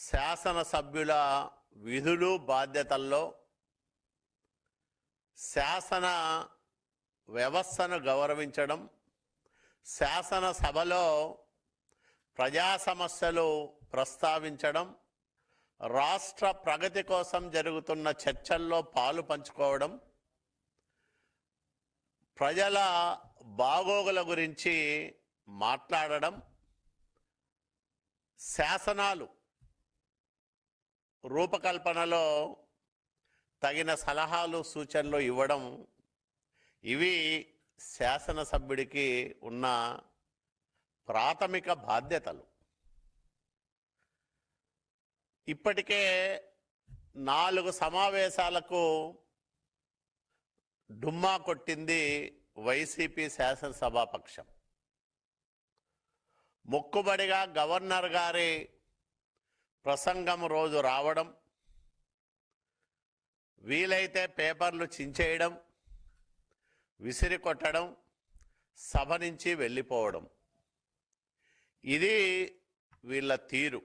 శాసనసభ్యుల విధులు బాధ్యతల్లో శాసన వ్యవస్థను గౌరవించడం, శాసనసభలో ప్రజా సమస్యలు ప్రస్తావించడం, రాష్ట్ర ప్రగతి కోసం జరుగుతున్న చర్చల్లో పాలు పంచుకోవడం, ప్రజల బాగోగుల గురించి మాట్లాడడం, శాసనాలు రూపకల్పనలో తగిన సలహాలు సూచనలు ఇవ్వడం, ఇవి శాసనసభ్యుడికి ఉన్న ప్రాథమిక బాధ్యతలు. ఇప్పటికే 4 సమావేశాలకు డుమ్మా కొట్టింది వైసీపీ శాసనసభాపక్షం. మొక్కుబడిగా గవర్నర్ గారి ప్రసంగం రోజు రావడం, వీలైతే పేపర్లు చించేయడం, విసిరి కొట్టడం, సభ నుంచి వెళ్ళిపోవడం, ఇది వీళ్ళ తీరు.